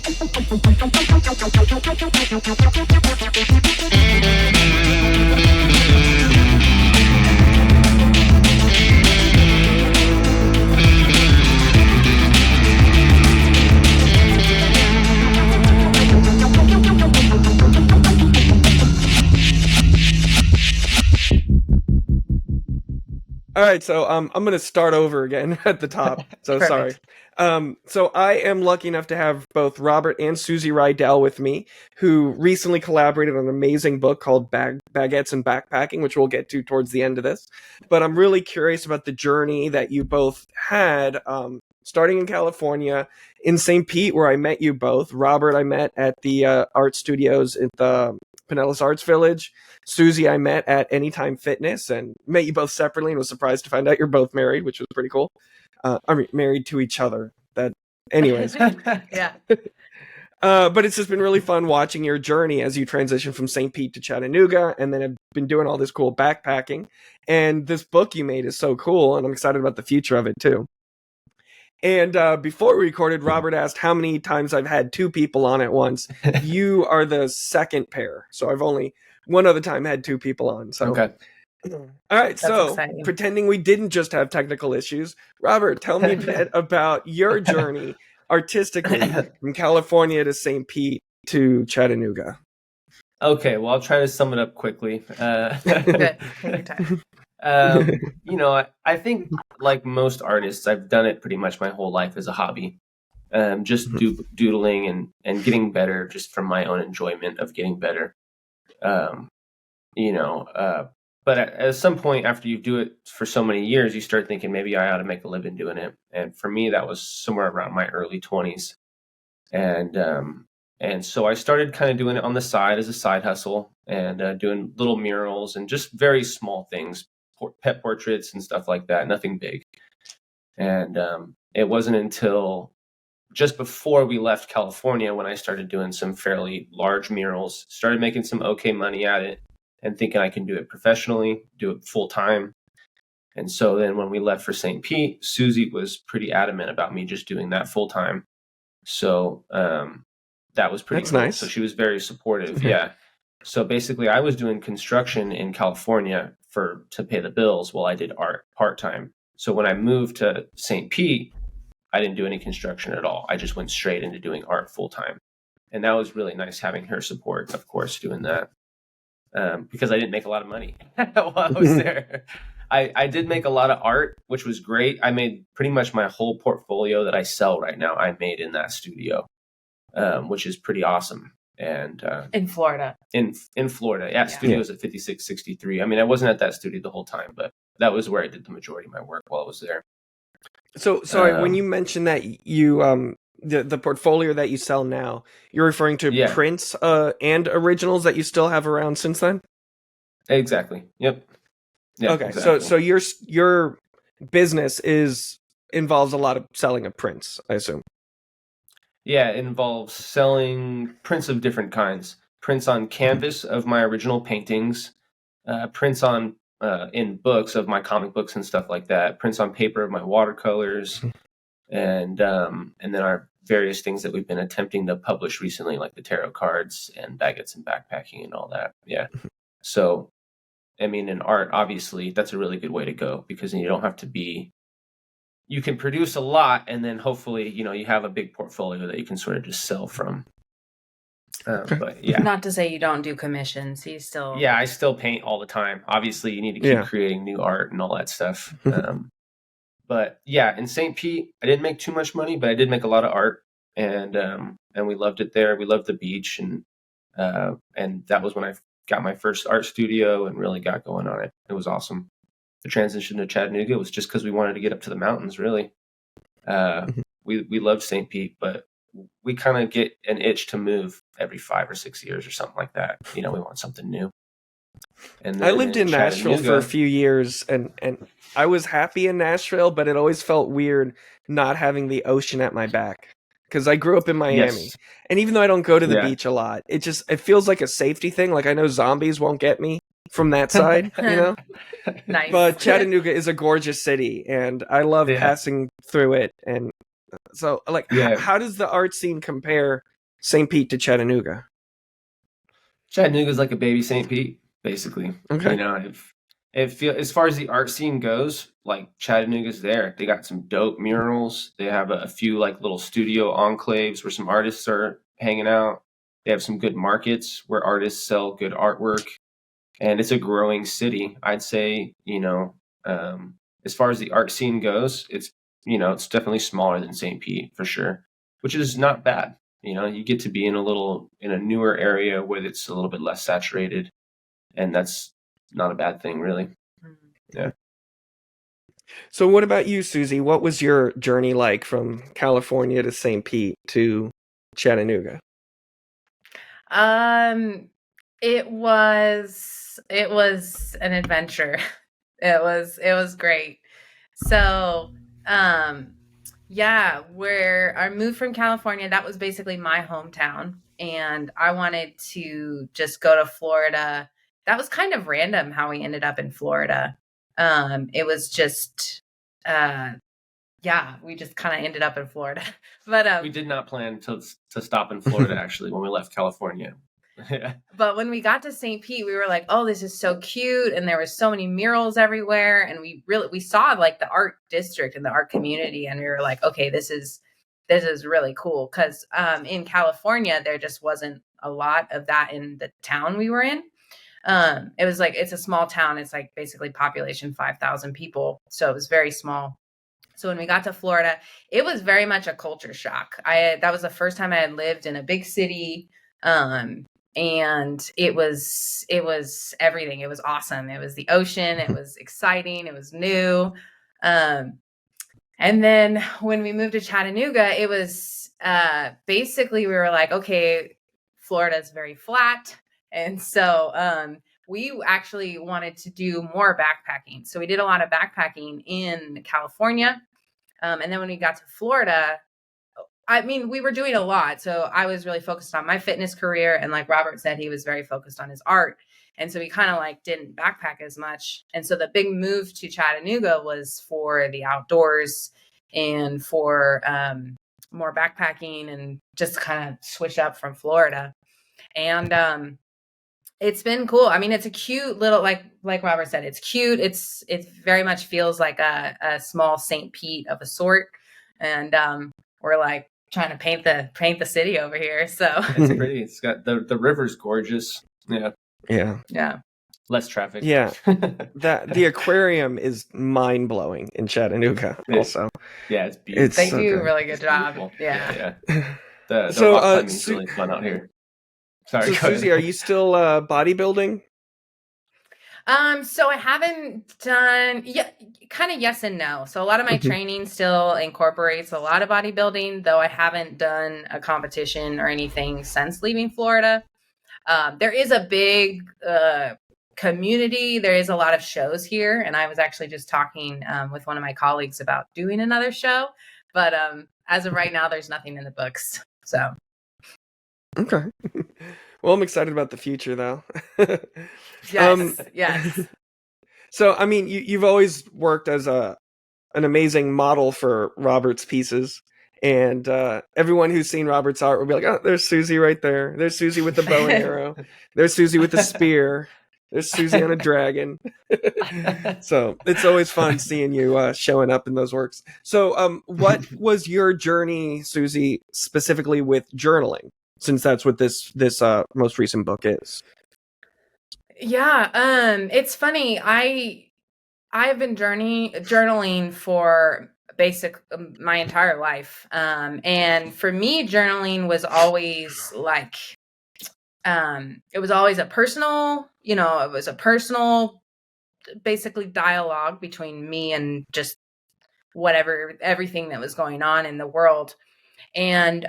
All right, so I'm going to start over again at the top. So sorry. Perfect. So I am lucky enough to have both Robert and Suzie Riedel with me, who recently collaborated on an amazing book called Baguettes and Backpacking, which we'll get to towards the end of this. But I'm really curious about the journey that you both had, starting in California, in St. Pete, where I met you both. Robert, I met at the art studios at the Pinellas Arts Village. Suzie, I met at Anytime Fitness and met you both separately and was surprised to find out you're both married, which was pretty cool. I mean, married to each other. Anyways. Yeah. But it's just been really fun watching your journey as you transition from St. Pete to Chattanooga, and then have been doing all this cool backpacking. And this book you made is so cool, and I'm excited about the future of it too. And before we recorded, Robert asked how many times I've had two people on at once. You are the second pair, so I've only one other time had two people on. So okay. All right, That's so exciting. pretending we didn't just have technical issues, Robert, tell me a bit about your journey artistically from California to St. Pete to Chattanooga. Okay, well, I'll try to sum it up quickly. Good. Take your time. I think like most artists, I've done it pretty much my whole life as a hobby. Just doodling and getting better just from my own enjoyment of getting better. But at some point after you do it for so many years, you start thinking maybe I ought to make a living doing it. And for me, that was somewhere around my early 20s. And so I started kind of doing it on the side as a side hustle and doing little murals and just very small things, pet portraits and stuff like that, nothing big. And it wasn't until just before we left California when I started doing some fairly large murals, started making some okay money at it and thinking I can do it professionally, do it full time. And so then when we left for St. Pete, Suzie was pretty adamant about me just doing that full time. So that was pretty That's cool. nice. So she was very supportive. Yeah. So basically I was doing construction in California to pay the bills while I did art part-time. So when I moved to St. Pete, I didn't do any construction at all. I just went straight into doing art full-time. And that was really nice having her support, of course, doing that. Because I didn't make a lot of money while I was there. I did make a lot of art, which was great. I made pretty much my whole portfolio that I sell right now, I made in that studio, which is pretty awesome. And In Florida. In Florida. Yeah, studio's at 5663. I mean, I wasn't at that studio the whole time, but that was where I did the majority of my work while I was there. So sorry, when you mentioned that you the portfolio that you sell now, you're referring to prints and originals that you still have around since then? Exactly. Yep. Yeah, okay. Exactly. So your business involves a lot of selling of prints, I assume. Yeah, it involves selling prints of different kinds. Prints on canvas of my original paintings, prints on in books of my comic books and stuff like that, prints on paper of my watercolors, and then our various things that we've been attempting to publish recently, like the tarot cards and baguettes and backpacking and all that. Yeah. So, I mean, in art, obviously, that's a really good way to go because then you don't have to you can produce a lot and then hopefully, you have a big portfolio that you can sort of just sell from. But yeah. Not to say you don't do commissions. You still. Yeah, I still paint all the time. Obviously, you need to keep creating new art and all that stuff. But yeah, in St. Pete, I didn't make too much money, but I did make a lot of art, and we loved it there. We loved the beach, and that was when I got my first art studio and really got going on it. It was awesome. The transition to Chattanooga was just because we wanted to get up to the mountains. Really, we loved St. Pete, but we kind of get an itch to move every 5 or 6 years or something like that. We want something new. And I lived in Nashville for a few years, and I was happy in Nashville, but it always felt weird not having the ocean at my back because I grew up in Miami. Yes. And even though I don't go to the beach a lot, it feels like a safety thing. Like I know zombies won't get me from that side, Nice. But Chattanooga is a gorgeous city, and I love passing through it. And so, how does the art scene compare St. Pete to Chattanooga? Chattanooga's like a baby St. Pete, basically. Okay. You know, as far as the art scene goes, like Chattanooga's there. They got some dope murals. They have a few like little studio enclaves where some artists are hanging out. They have some good markets where artists sell good artwork, and it's a growing city. I'd say, as far as the art scene goes, it's definitely smaller than St. Pete for sure, which is not bad. You get to be in a newer area where it's a little bit less saturated, and that's not a bad thing, really. Yeah. So what about you, Suzie? What was your journey like from California to St. Pete to Chattanooga? It was an adventure. It was great. So, yeah, where I moved from California, that was basically my hometown, and I wanted to just go to Florida. That was kind of random how we ended up in Florida. It was just, yeah, we just kind of ended up in Florida. But We did not plan to stop in Florida actually when we left California. Yeah. But when we got to St. Pete, we were like, "Oh, this is so cute!" And there were so many murals everywhere, and we saw like the art district and the art community, and we were like, "Okay, this is really cool." Because in California, there just wasn't a lot of that in the town we were in. It was like it's a small town; it's like basically population 5,000 people, so it was very small. So when we got to Florida, it was very much a culture shock. That was the first time I had lived in a big city. And it was everything. It was awesome. It was the ocean. It was exciting. It was new. And then when we moved to Chattanooga, it was basically we were like, okay, Florida is very flat. And so we actually wanted to do more backpacking. So we did a lot of backpacking in California. And then when we got to Florida, I mean, we were doing a lot. So I was really focused on my fitness career. And like Robert said, he was very focused on his art. And so we kind of like didn't backpack as much. And so the big move to Chattanooga was for the outdoors and for more backpacking and just kind of switch up from Florida. And it's been cool. I mean, it's a cute little, like Robert said, it's cute. It very much feels like a small St. Pete of a sort. And we're like trying to paint the city over here. So It's pretty. It's got the river's gorgeous. Yeah. Yeah. Less traffic. Yeah. The aquarium is mind blowing in Chattanooga. Also, yeah, it's beautiful. They so do good. a really good It's job. beautiful. Yeah. The So, rock climbing is really fun out here. Sorry, So go ahead. Suzie, are you still bodybuilding? So I haven't done, yeah, kind of yes and no. So a lot of my training still incorporates a lot of bodybuilding, though I haven't done a competition or anything since leaving Florida. There is a big community. There is a lot of shows here, and I was actually just talking with one of my colleagues about doing another show. But as of right now, there's nothing in the books. So Okay. Well, I'm excited about the future, though. yes. So, I mean, you've always worked as an amazing model for Robert's pieces, and everyone who's seen Robert's art will be like, "Oh, there's Suzie right there. There's Suzie with the bow and arrow. There's Suzie with the spear. There's Suzie on a dragon." So it's always fun seeing you showing up in those works. So, what was your journey, Suzie, specifically with journaling? Since that's what this most recent book is. Yeah, it's funny. I've been journaling for my entire life. And for me, journaling was always like it was always a personal, it was a personal basically dialogue between me and just everything that was going on in the world. And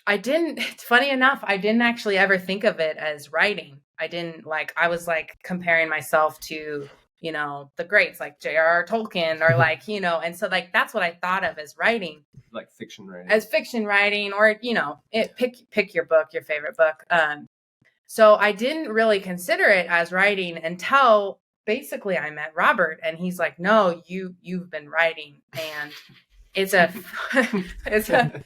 it's funny enough, I didn't actually ever think of it as writing. I was like comparing myself to, the greats like J.R.R. Tolkien or like, and so like, that's what I thought of as writing. Like fiction writing. As fiction writing or, pick your book, your favorite book. So I didn't really consider it as writing until basically I met Robert and he's like, no, you've been writing. it's a it's a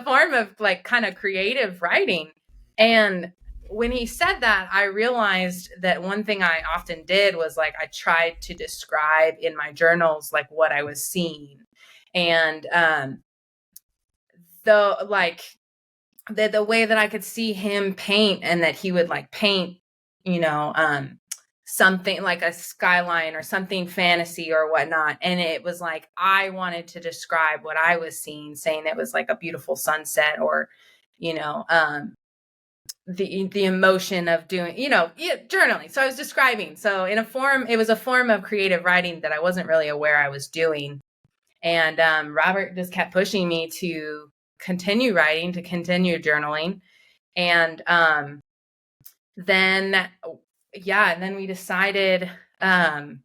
form of like kind of creative writing. And when he said that, I realized that one thing I often did was like I tried to describe in my journals like what I was seeing. And the way that I could see him paint, and that he would like paint, something like a skyline or something fantasy or whatnot. And it was like, I wanted to describe what I was seeing, saying it was like a beautiful sunset, or, the emotion of doing, journaling. So I was describing. So it was a form of creative writing that I wasn't really aware I was doing. And Robert just kept pushing me to continue writing, to continue journaling. And then we decided I'm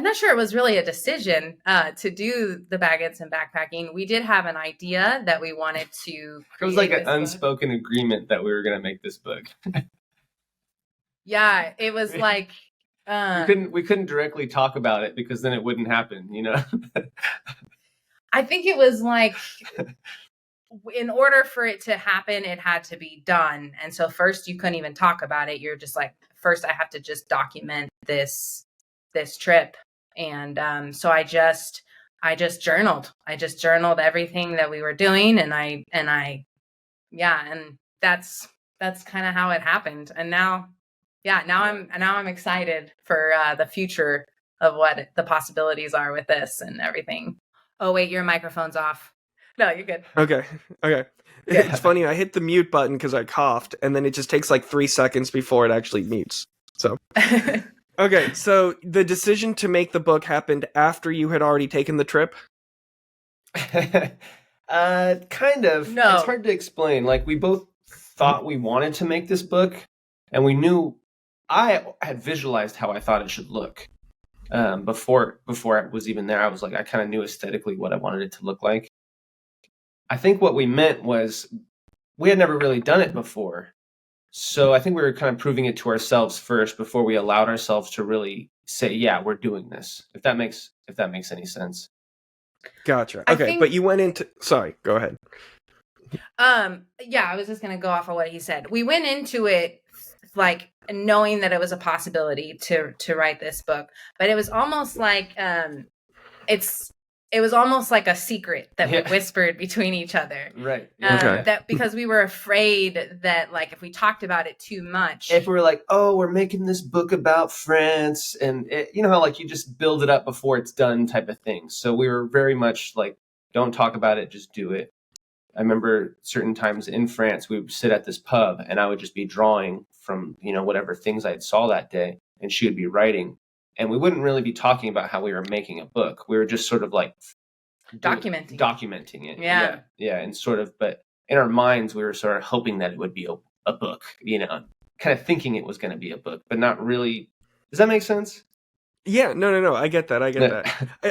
not sure it was really a decision to do the baguettes and backpacking. We did have an idea that we wanted to create. It was like an unspoken agreement that we were going to make this book. Yeah, it was like we couldn't directly talk about it because then it wouldn't happen, I think it was like, in order for it to happen, it had to be done. And so first you couldn't even talk about it. You're just like, first I have to just document this trip. And so I just journaled. I just journaled everything that we were doing. And that's kind of how it happened. And now I'm excited for the future of what the possibilities are with this and everything. Oh, wait, your microphone's off. No, you're good. Okay. Yeah. It's funny. I hit the mute button because I coughed, and then it just takes like 3 seconds before it actually mutes. So, okay. So the decision to make the book happened after you had already taken the trip? Kind of. No. It's hard to explain. Like, we both thought we wanted to make this book, and we knew I had visualized how I thought it should look. Before I was even there, I was like, I kind of knew aesthetically what I wanted it to look like. I think what we meant was we had never really done it before. So I think we were kind of proving it to ourselves first before we allowed ourselves to really say, yeah, we're doing this. If that makes any sense. Gotcha. Okay, but you went into... Sorry, go ahead. I was just going to go off of what he said. We went into it like knowing that it was a possibility to write this book, but it was almost like it was almost like a secret that we whispered between each other. Right. Okay. That because we were afraid that like if we talked about it too much, if we were like, oh, we're making this book about France, and you know how like you just build it up before it's done type of thing. So we were very much like, don't talk about it, just do it. I remember certain times in France, we would sit at this pub and I would just be drawing from, whatever things I saw that day, and she would be writing. And we wouldn't really be talking about how we were making a book. We were just sort of like documenting it. Yeah. Yeah. And sort of, but in our minds, we were sort of hoping that it would be a book, kind of thinking it was going to be a book, but not really. Does that make sense? Yeah, no. I get that.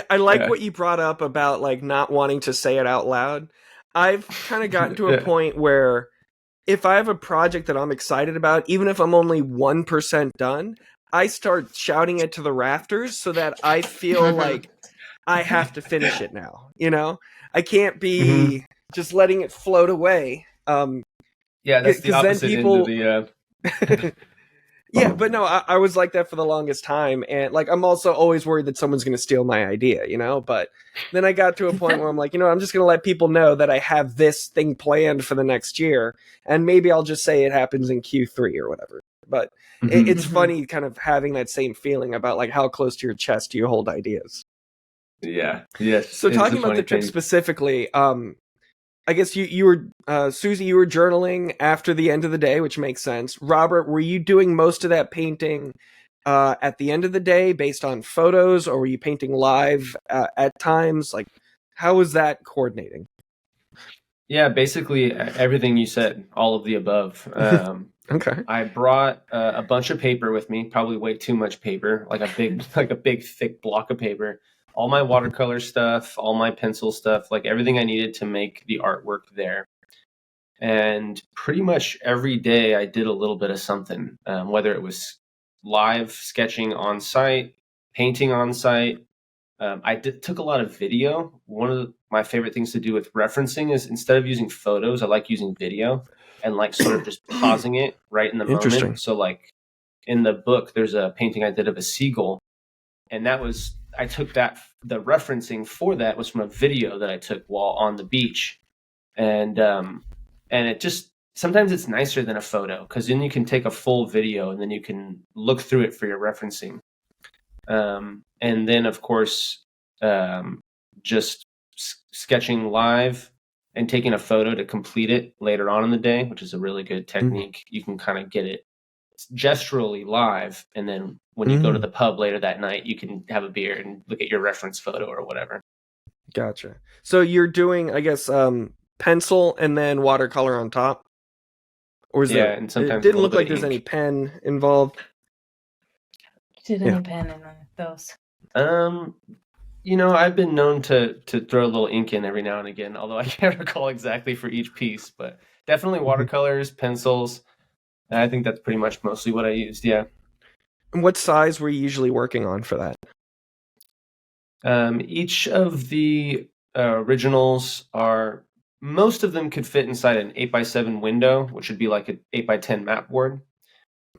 I like what you brought up about like not wanting to say it out loud. I've kind of gotten to a point where if I have a project that I'm excited about, even if I'm only 1% done, I start shouting it to the rafters so that I feel like I have to finish it now. I can't be just letting it float away. Yeah, that's the opposite end of the... Yeah, but no, I was like that for the longest time, and like I'm also always worried that someone's going to steal my idea, But then I got to a point where I'm like, I'm just going to let people know that I have this thing planned for the next year, and maybe I'll just say it happens in Q3 or whatever. But it's funny kind of having that same feeling about like how close to your chest do you hold ideas. Yeah. Yes. So talking about the trip specifically, I guess you were, Suzie, you were journaling after the end of the day, which makes sense. Robert, were you doing most of that painting at the end of the day based on photos, or were you painting live at times? Like, how was that coordinating? Yeah, basically everything you said, all of the above. Okay. I brought a bunch of paper with me, probably way too much paper, like a big thick block of paper. All my watercolor stuff, all my pencil stuff, like everything I needed to make the artwork there. And pretty much every day I did a little bit of something, whether it was live sketching on site, painting on site, took a lot of video. One of my favorite things to do with referencing is instead of using photos, I like using video and like sort of just pausing it right in the Interesting. moment. So like in the book, there's a painting I did of a seagull, and I took that, the referencing for that was from a video that I took while on the beach. And it just, sometimes it's nicer than a photo because then you can take a full video and then you can look through it for your referencing. And then of course, just sketching live and taking a photo to complete it later on in the day, which is a really good technique. You can kind of get it gesturally live, and then when you go to the pub later that night, you can have a beer and look at your reference photo or whatever. Gotcha. So you're doing, I guess, pencil and then watercolor on top? Or is there, and sometimes it didn't look like there's any pen involved. Did any pen in those? I've been known to throw a little ink in every now and again, although I can't recall exactly for each piece, but definitely watercolors, pencils. I think that's pretty much mostly what I used, yeah. And what size were you usually working on for that? Each of the originals most of them could fit inside an 8x7 window, which would be like an 8x10 map board.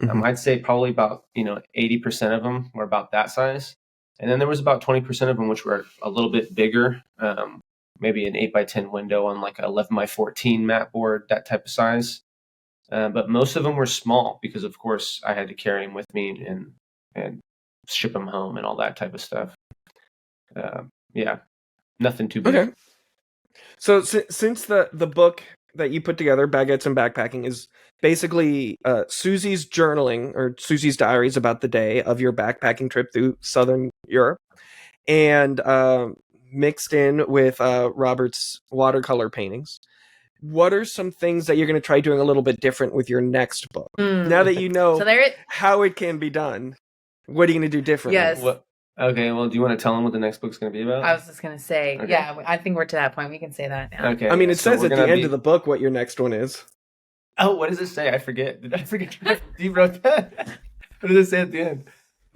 I'd say probably about 80% of them were about that size, and then there was about 20% of them which were a little bit bigger, maybe an 8x10 window on like an 11x14 map board, that type of size. But most of them were small because, of course, I had to carry them with me and ship them home and all that type of stuff. Yeah, nothing too big. Okay. So since the book that you put together, Baguettes and Backpacking, is basically Suzie's journaling or Suzie's diaries about the day of your backpacking trip through Southern Europe, and mixed in with Robert's watercolor paintings. What are some things that you're going to try doing a little bit different with your next book? Now that you know how it can be done, what are you going to do differently? Yes. Okay, well, do you want to tell them what the next book's going to be about? I was just going to say, Okay. yeah, I think we're to that point. We can say that now. Okay. I mean, it says at the end of the book what your next one is. Oh, what does it say? I forget. Did I forget? You wrote that? What does it say at the end?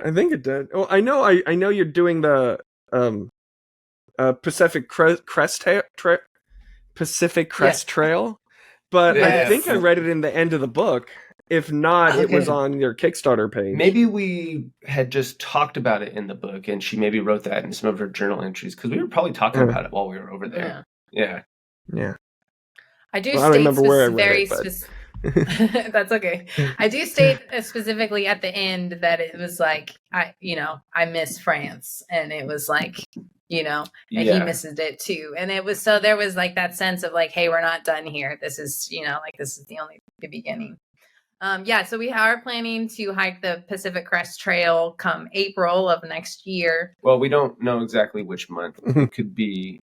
I think it did. Well, I know you're doing the Pacific Crest Trail, but I think I read it in the end of the book. If not, it was on your Kickstarter page. Maybe we had just talked about it in the book, and she maybe wrote that in some of her journal entries, because we were probably talking about it while we were over there. Yeah. I do I don't remember where I read very it, that's okay. I do state specifically at the end that it was like, I miss France, and it was like, and he misses it too. And it was, so there was like that sense of like, hey, we're not done here. This is, this is the beginning. So we are planning to hike the Pacific Crest Trail come April of next year. Well, we don't know exactly which month. It could be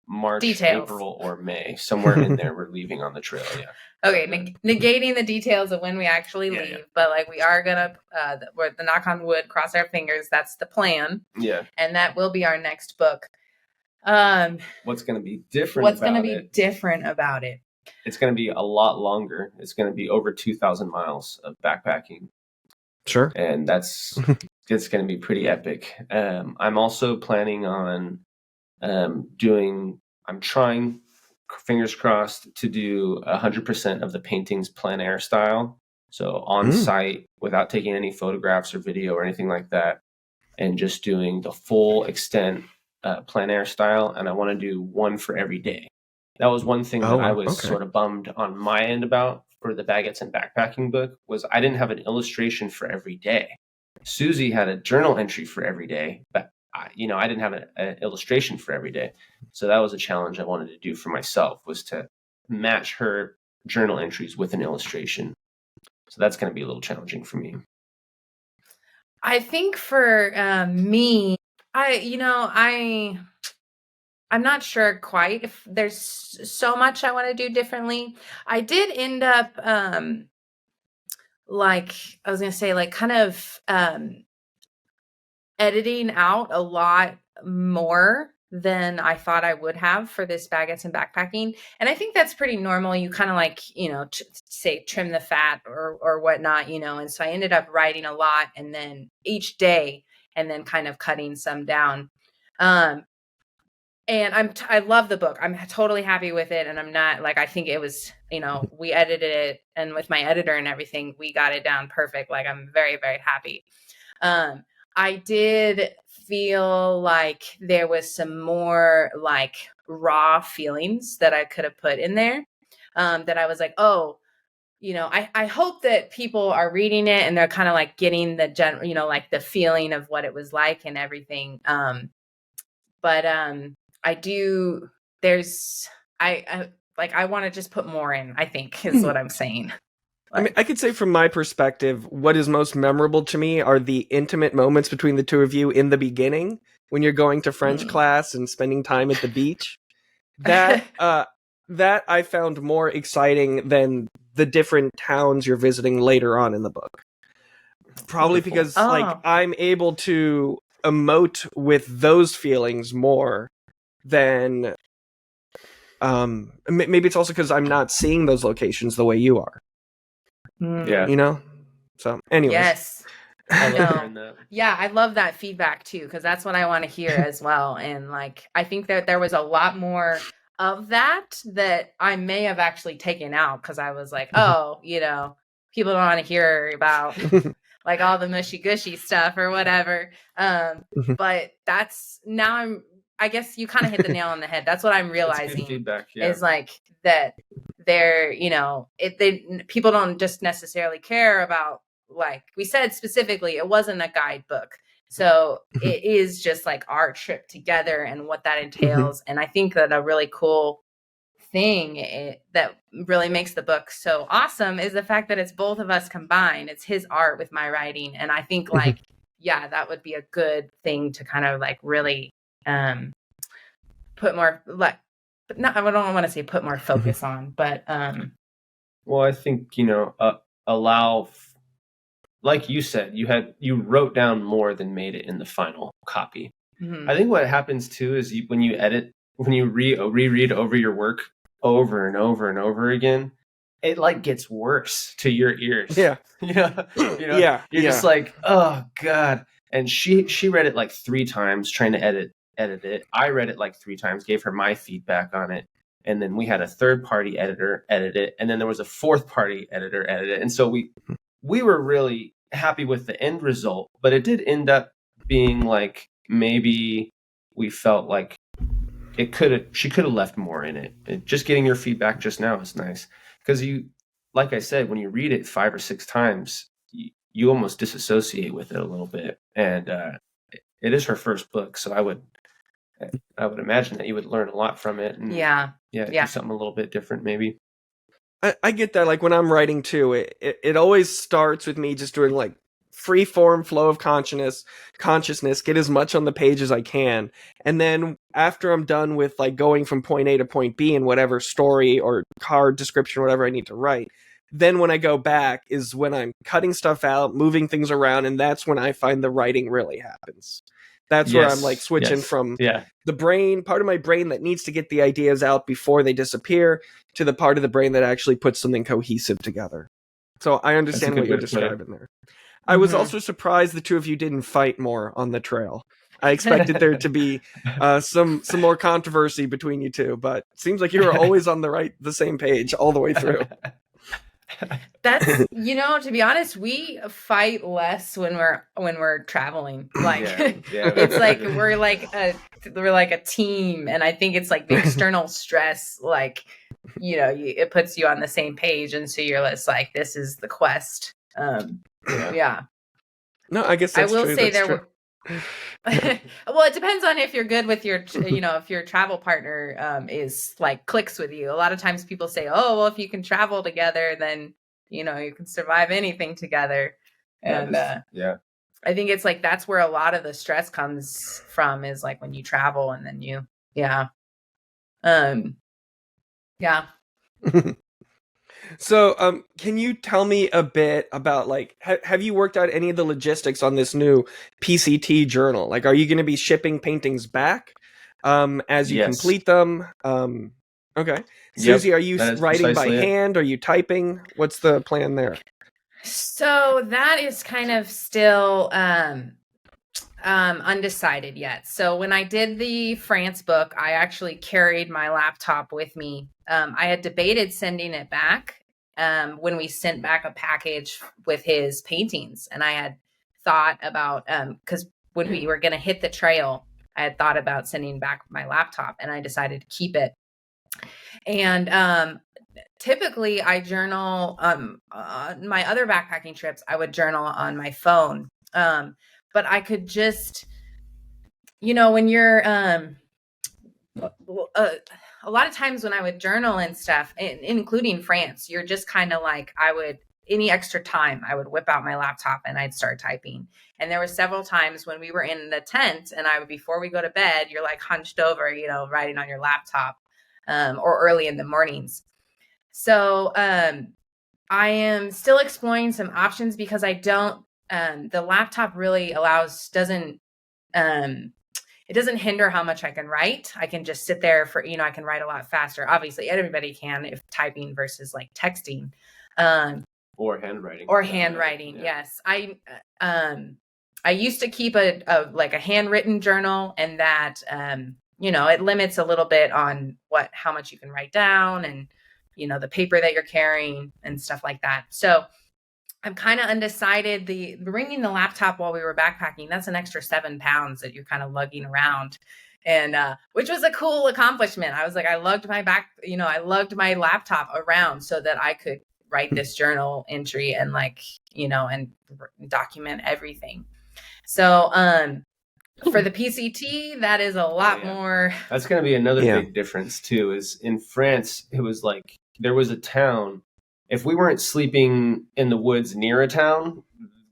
March, Details. April, or May. Somewhere in there, we're leaving on the trail. Yeah. Okay, negating the details of when we actually leave, but like we are gonna, we're the knock on wood, cross our fingers. That's the plan. Yeah. And that will be our next book. What's going to be different? What's going to be different about it? It's going to be a lot longer. It's going to be over 2,000 miles of backpacking. Sure. And it's going to be pretty epic. I'm also planning on I'm trying, fingers crossed, to do 100% of the paintings plein air style. So on site, without taking any photographs or video or anything like that, and just doing the full extent plein air style. And I want to do one for every day. That was one thing that I was sort of bummed on my end about for the Baguettes and Backpacking book, was I didn't have an illustration for every day. Suzie had a journal entry for every day, but I didn't have an illustration for every day. So that was a challenge I wanted to do for myself, was to match her journal entries with an illustration. So that's going to be a little challenging for me. I think for me, I'm not sure quite if there's so much I want to do differently. I did end up, editing out a lot more than I thought I would have for this Baguettes and Backpacking. And I think that's pretty normal. You kind of trim the fat or whatnot, and so I ended up writing a lot, and then each day, and then kind of cutting some down. And I love the book. I'm totally happy with it. And I'm not like, I think it was, we edited it, and with my editor and everything, we got it down perfect. Like, I'm very, very happy. I did feel like there was some more like raw feelings that I could have put in there. That I was like, oh, I hope that people are reading it and they're kind of like getting the general, like the feeling of what it was like and everything. But I do, I want to just put more in, I think, is what I'm saying. I mean, I could say from my perspective, what is most memorable to me are the intimate moments between the two of you in the beginning when you're going to French class and spending time at the beach. That that I found more exciting than the different towns you're visiting later on in the book. Probably because like I'm able to emote with those feelings more than maybe it's also because I'm not seeing those locations the way you are. Yeah. So anyways. Yes. Yeah, I love that feedback too, because that's what I want to hear as well. And like, I think that there was a lot more of that I may have actually taken out, because I was like, oh, people don't want to hear about like all the mushy gushy stuff or whatever. But that's now I guess you kind of hit the nail on the head. That's what I'm realizing. Feedback, is like that they're, people don't just necessarily care about, like we said specifically, it wasn't a guidebook. So it is just like our trip together and what that entails. And I think that a really cool thing that really makes the book so awesome is the fact that it's both of us combined. It's his art with my writing. And I think like, yeah, that would be a good thing to kind of like really put more like, I don't want to say put more focus on, but well, I think allow, like you said, you wrote down more than made it in the final copy. I think what happens too is when you edit, when you reread over your work over and over and over again, it like gets worse to your ears. Yeah. You're just like, oh God. And she read it like 3 times trying to edit it. I read it like 3 times, gave her my feedback on it. And then we had a third-party editor edit it. And then there was a fourth-party editor edit it. And so we were really happy with the end result, but it did end up being like, maybe we felt like she could have left more in it. Just getting your feedback just now is nice. Because like I said, when you read it 5 or 6 times, you almost disassociate with it a little bit. And it is her first book, so I would imagine that you would learn a lot from it. And do something a little bit different, maybe. I get that. Like when I'm writing too, it always starts with me just doing like free form flow of consciousness, get as much on the page as I can. And then after I'm done with like going from point A to point B in whatever story or card description, or whatever I need to write, then when I go back is when I'm cutting stuff out, moving things around. And that's when I find the writing really happens. That's where I'm like switching from the brain, part of my brain that needs to get the ideas out before they disappear, to the part of the brain that actually puts something cohesive together. So I understand what you're describing there. I was also surprised the two of you didn't fight more on the trail. I expected there to be some more controversy between you two, but it seems like you were always on the same page all the way through. That's to be honest, we fight less when we're traveling. Like it's like we're like a team, and I think it's like the external stress, like it puts you on the same page, and so you're just like, this is the quest. No, I guess that's I will true. say that's there true. well, it depends on if you're good with your if your travel partner is like clicks with you. A lot of times people say, oh well, if you can travel together, then you can survive anything together. And I think it's like that's where a lot of the stress comes from, is like when you travel and then So, can you tell me a bit about like, have you worked out any of the logistics on this new PCT journal? Like, are you going to be shipping paintings back as you complete them? Okay. Suzie, are you writing by hand? Are you typing? What's the plan there? So that is kind of still Undecided yet. So when I did the France book, I actually carried my laptop with me. I had debated sending it back when we sent back a package with his paintings. And I had thought about, because when we were going to hit the trail, I had thought about sending back my laptop, and I decided to keep it. And typically I journal my other backpacking trips. I would journal on my phone. But I could just, when you're, a lot of times when I would journal and stuff, including France, you're just kind of like, any extra time, I would whip out my laptop and I'd start typing. And there were several times when we were in the tent and before we go to bed, you're like hunched over, writing on your laptop, or early in the mornings. So, I am still exploring some options because I don't, the laptop really doesn't hinder how much I can write. I can just sit there for, I can write a lot faster. Obviously everybody can, if typing versus like texting, or handwriting. Yeah. Yes. I used to keep a handwritten journal, and that, it limits a little bit on how much you can write down, and, the paper that you're carrying and stuff like that. So I'm kind of undecided. Bringing the laptop while we were backpacking, that's an extra 7 pounds that you're kind of lugging around. And, which was a cool accomplishment. I was like, I lugged my laptop around so that I could write this journal entry and and document everything. So, for the PCT, that is a lot more. That's going to be another big difference too, is in France, it was like, there was a town. If we weren't sleeping in the woods near a town,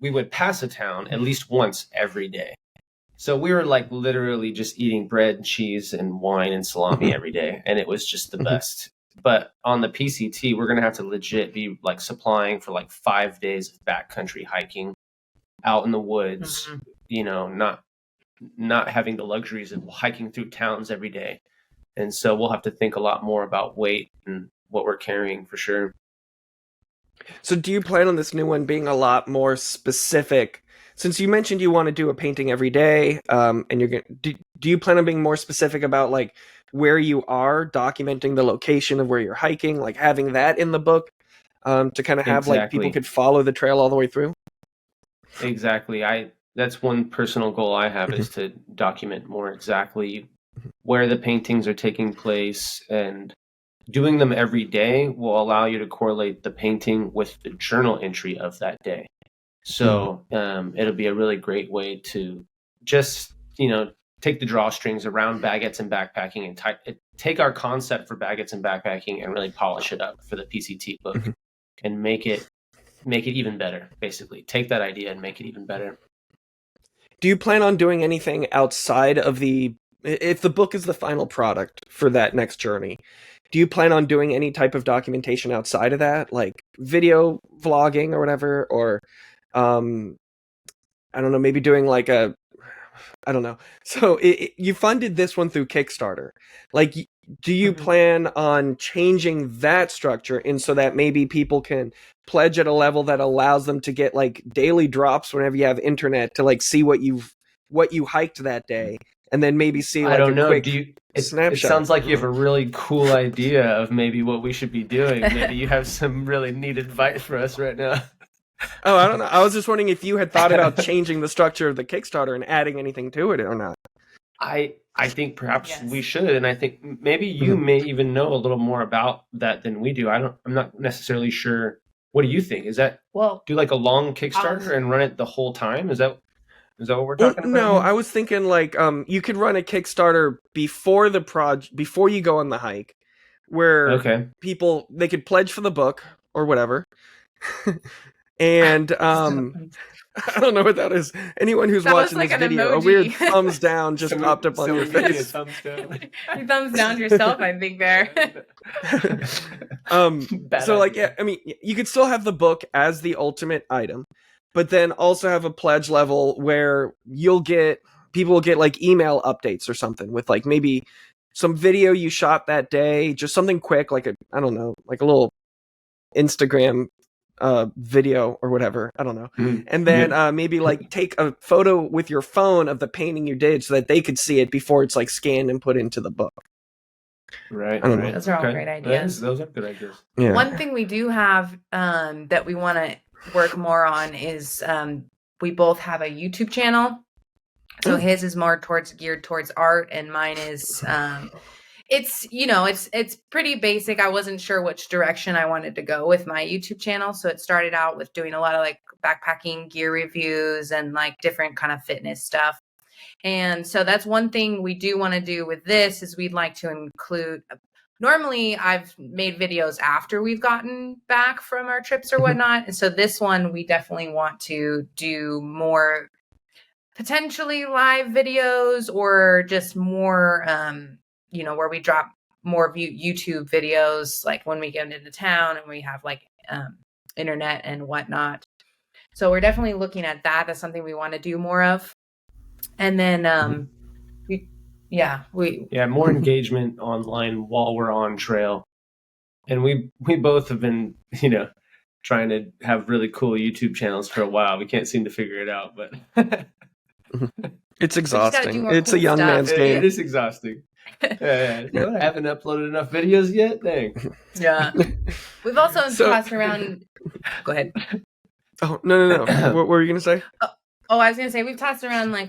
we would pass a town at least once every day. So we were like literally just eating bread, cheese, and wine and salami every day. And it was just the best. But on the PCT, we're going to have to legit be like supplying for like 5 days of backcountry hiking out in the woods, not having the luxuries of hiking through towns every day. And so we'll have to think a lot more about weight and what we're carrying for sure. So do you plan on this new one being a lot more specific? Since you mentioned you want to do a painting every day, and you're going do you plan on being more specific about like where you are, documenting the location of where you're hiking, like having that in the book, to kind of have like people could follow the trail all the way through? Exactly. That's one personal goal I have, is to document more exactly where the paintings are taking place, and doing them every day will allow you to correlate the painting with the journal entry of that day. So it'll be a really great way to just, take the drawstrings around baguettes and backpacking and take our concept for baguettes and backpacking and really polish it up for the PCT book and make it even better, basically. Take that idea and make it even better. Do you plan on doing anything outside of if the book is the final product for that next journey, do you plan on doing any type of documentation outside of that, like video vlogging or whatever, or I don't know, maybe doing like I don't know. So you funded this one through Kickstarter. Like, do you plan on changing that structure and so that maybe people can pledge at a level that allows them to get like daily drops whenever you have internet to like see what you hiked that day, and then maybe see like a quick snapshot? It sounds like you have a really cool idea of maybe what we should be doing. Maybe you have some really neat advice for us right now. Oh, I don't know. I was just wondering if you had thought about changing the structure of the Kickstarter and adding anything to it or not. I think perhaps we should, and I think maybe you may even know a little more about that than we do. I'm not necessarily sure. What do you think? Is that do like a long Kickstarter and run it the whole time? Is that what we're talking about? No, I was thinking like you could run a Kickstarter before before you go on the hike, where people, they could pledge for the book or whatever. And I don't know what that is. Anyone who's watching this video, a weird thumbs down just popped up on your face. You thumbs down yourself, I think there. So like, yeah, I mean, you could still have the book as the ultimate item, but then also have a pledge level where people will get like email updates or something with like maybe some video you shot that day, just something quick, like I don't know, like a little Instagram video or whatever. I don't know. Mhm. And then maybe like take a photo with your phone of the painting you did so that they could see it before it's like scanned and put into the book. Right. I don't know. Right. Those are all Okay. great ideas. Those are good ideas. Yeah. One thing we do have that we want to work more on is we both have a YouTube channel. So his is more geared towards art, and mine is it's pretty basic. I wasn't sure which direction I wanted to go with my YouTube channel, so it started out with doing a lot of like backpacking gear reviews and like different kind of fitness stuff. And so that's one thing we do want to do with this is we'd like to include. Normally, I've made videos after we've gotten back from our trips or whatnot. And so this one, we definitely want to do more potentially live videos or just more, where we drop more YouTube videos, like when we get into town and we have like internet and whatnot. So we're definitely looking at that. That's something we want to do more of. And then, more engagement online while we're on trail. And we both have been, trying to have really cool YouTube channels for a while. We can't seem to figure it out, but It's do exhausting. more It's cool a young stuff. man's game. it is exhausting. I haven't uploaded enough videos yet. Dang. Yeah. We've also So- tossed around. Go ahead. Oh, no. What were you going to say? Oh, I was going to say, we've tossed around like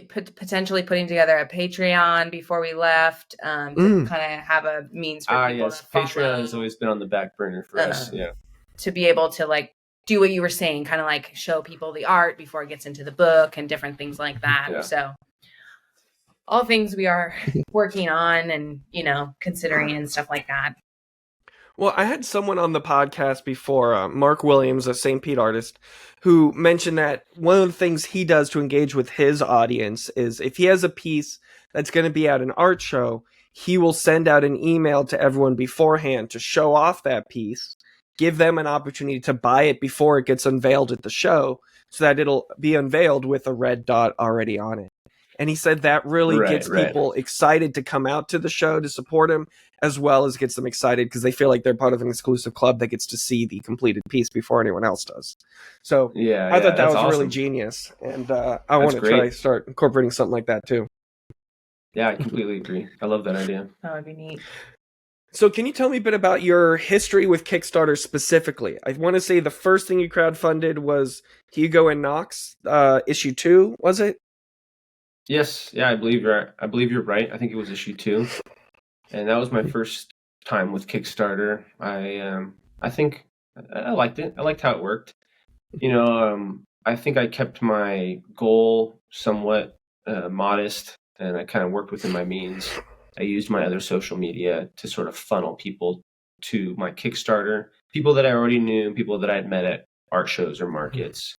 potentially putting together a Patreon before we left to kind of have a means for people Yes. to follow, Patreon has always been on the back burner for us. Yeah. to be able to like do what you were saying, kind of like show people the art before it gets into the book and different things like that. Yeah. So all things we are working on and, considering and stuff like that. Well, I had someone on the podcast before, Mark Williams, a St. Pete artist, who mentioned that one of the things he does to engage with his audience is if he has a piece that's going to be at an art show, he will send out an email to everyone beforehand to show off that piece, give them an opportunity to buy it before it gets unveiled at the show so that it'll be unveiled with a red dot already on it. And he said that really gets people excited to come out to the show to support him, as well as gets them excited because they feel like they're part of an exclusive club that gets to see the completed piece before anyone else does. So I thought that was awesome. really genius. And I want to try start incorporating something like that too. Yeah, I completely agree. I love that idea. That would be neat. So can you tell me a bit about your history with Kickstarter specifically? I want to say the first thing you crowdfunded was Hugo and Knox, issue 2, was it? Yes, yeah, I believe you're right. I think it was issue 2, and that was my first time with Kickstarter. I think I liked it. I liked how it worked. I think I kept my goal somewhat modest, and I kind of worked within my means. I used my other social media to sort of funnel people to my Kickstarter, people that I already knew, people that I had met at art shows or markets,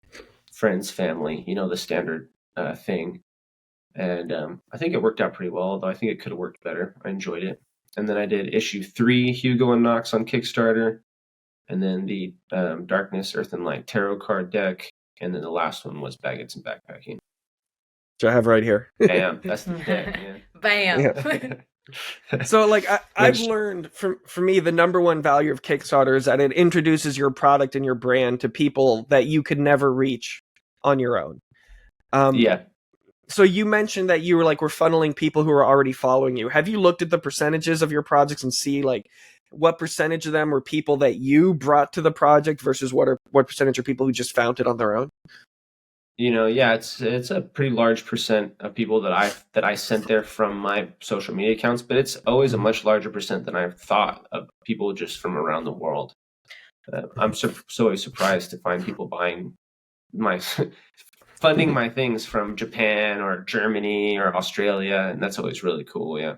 friends, family, the standard thing. And I think it worked out pretty well, although I think it could have worked better. I enjoyed it. And then I did issue 3, Hugo and Knox on Kickstarter. And then the Darkness, Earth and Light tarot card deck. And then the last one was Baguettes and Backpacking. Which I have right here. Bam, that's the deck, man. Bam. Yeah. So like I've learned for me, the number one value of Kickstarter is that it introduces your product and your brand to people that you could never reach on your own. Yeah. So you mentioned that you were funneling people who are already following you. Have you looked at the percentages of your projects and see what percentage of them were people that you brought to the project versus what percentage are people who just found it on their own? Yeah, it's a pretty large percent of people that I sent there from my social media accounts, but it's always a much larger percent than I've thought of people just from around the world. I'm so always surprised to find people buying funding my things from Japan or Germany or Australia, and that's always really cool. Yeah.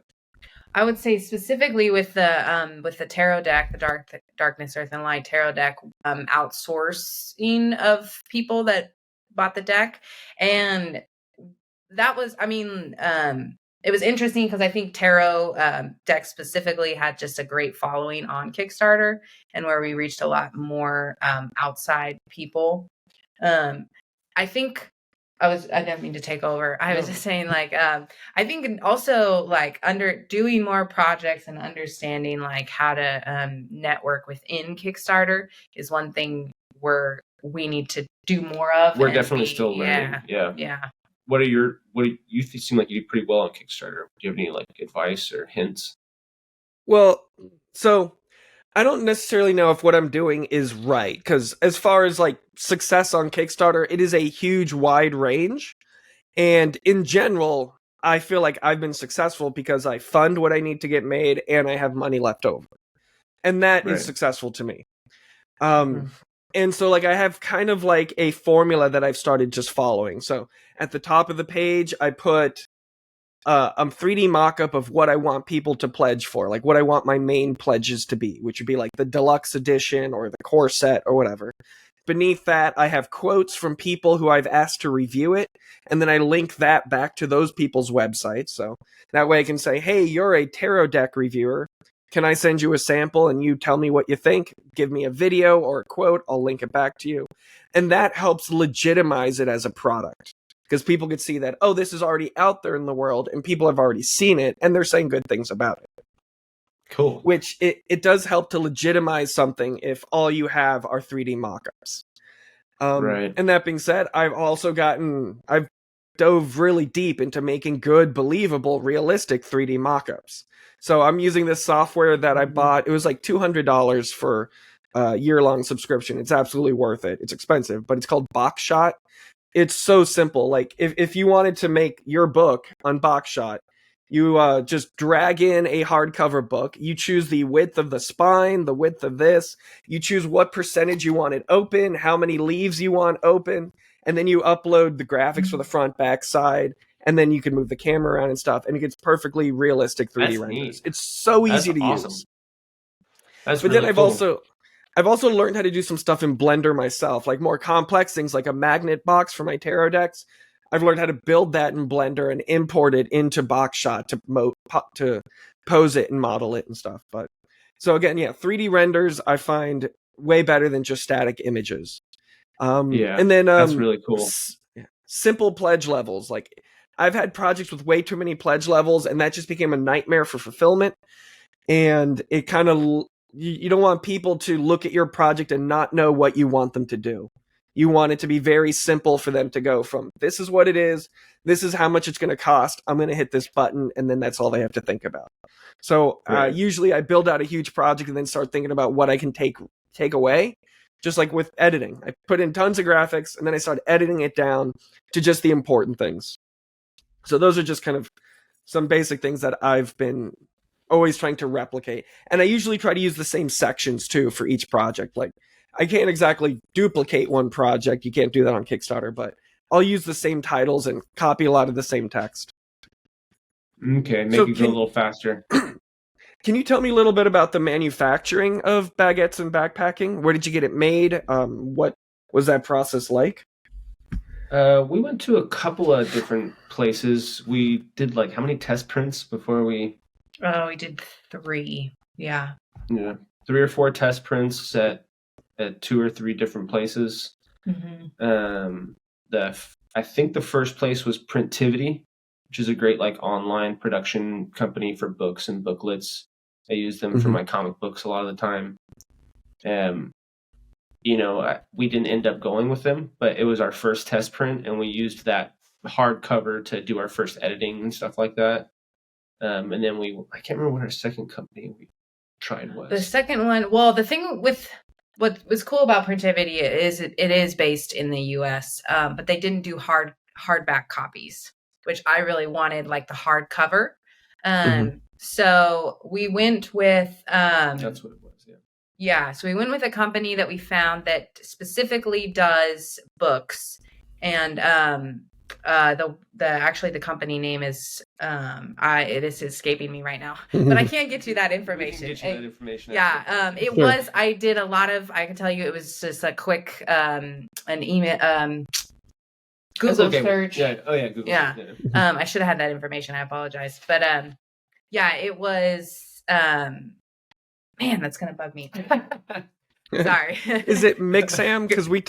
I would say specifically with the tarot deck, the Darkness, Earth and Light tarot deck, outsourcing of people that bought the deck, and that was, it was interesting because I think tarot deck specifically had just a great following on Kickstarter, and where we reached a lot more outside people. I think I didn't mean to take over. I was just saying I think also under doing more projects and understanding how to network within Kickstarter is one thing we need to do more of. We're definitely still learning. Yeah. What are you seem like you do pretty well on Kickstarter. Do you have any like advice or hints? Well, so I don't necessarily know if what I'm doing is right, because as far as like success on Kickstarter, it is a huge wide range. And in general, I feel like I've been successful because I fund what I need to get made and I have money left over. And that is successful to me. And so like I have kind of like a formula that I've started just following. So at the top of the page, I put a 3D mock-up of what I want people to pledge for, like what I want my main pledges to be, which would be like the deluxe edition or the core set or whatever. Beneath that, I have quotes from people who I've asked to review it, and then I link that back to those people's websites. So that way I can say, hey, you're a tarot deck reviewer. Can I send you a sample and you tell me what you think? Give me a video or a quote. I'll link it back to you. And that helps legitimize it as a product. Because people could see that, oh, this is already out there in the world and people have already seen it and they're saying good things about it. Cool. Which it does help to legitimize something if all you have are 3D mock-ups. And that being said, I've dove really deep into making good, believable, realistic 3D mock-ups. So I'm using this software that I bought. It was like $200 for a year-long subscription. It's absolutely worth it. It's expensive, but it's called BoxShot. It's so simple. Like if you wanted to make your book on BoxShot, you just drag in a hardcover book. You choose the width of the spine, the width of this. You choose what percentage you want it open, how many leaves you want open, and then you upload the graphics for the front, back, side, and then you can move the camera around and stuff, and it gets perfectly realistic 3D renders. Neat. It's so easy to use. That's but really then cool. I've also learned how to do some stuff in Blender myself, like more complex things like a magnet box for my tarot decks. I've learned how to build that in Blender and import it into BoxShot to pose it and model it and stuff. But so again, 3D renders I find way better than just static images. And then that's really cool. Simple pledge levels. Like I've had projects with way too many pledge levels, and that just became a nightmare for fulfillment. And it kind of you don't want people to look at your project and not know what you want them to do. You want it to be very simple for them to go from, this is what it is, this is how much it's going to cost, I'm going to hit this button, and then that's all they have to think about. So usually I build out a huge project and then start thinking about what I can take away, just like with editing. I put in tons of graphics, and then I start editing it down to just the important things. So those are just kind of some basic things that I've been always trying to replicate. And I usually try to use the same sections, too, for each project. Like, I can't exactly duplicate one project. You can't do that on Kickstarter, but I'll use the same titles and copy a lot of the same text. Okay, make it go a little faster. Can you tell me a little bit about the manufacturing of baguettes and backpacking? Where did you get it made? What was that process like? We went to a couple of different places. We did like how many test prints before we... Oh, we did 3. Yeah. 3 or 4 test prints at 2 or 3 different places. I think the first place was Printivity, which is a great like online production company for books and booklets. I use them for my comic books a lot of the time. We didn't end up going with them, but it was our first test print, and we used that hardcover to do our first editing and stuff like that. And then I can't remember what our second company we tried was. The second one, well, the thing with what was cool about Printivity is it is based in the US, but they didn't do hardback copies, which I really wanted, like the hardcover. So we went with that's what it was, yeah. So we went with a company that we found that specifically does books, and the company name is it is escaping me right now, but I can't get you that information. We can get you that information. It was. I did a lot of. I can tell you, it was just a quick an email. Google search. Yeah. Oh yeah. Google. Yeah. I should have had that information. I apologize, but it was. Man, that's gonna bug me. Sorry. Is it Mixam? Because we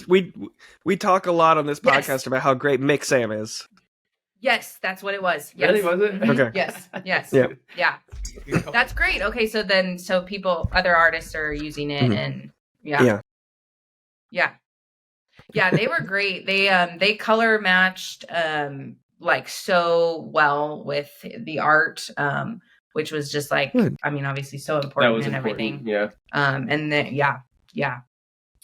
talk a lot on this podcast about how great Mixam is. Yes, that's what it was. Yes. Really, was it? Okay. Yes. Yeah. That's great. Okay, so people, other artists are using it, and yeah. Yeah. Yeah, they were great. They color matched like so well with the art, which was just like, Good. I mean, obviously so That important was and important. everything. Yeah. And then yeah.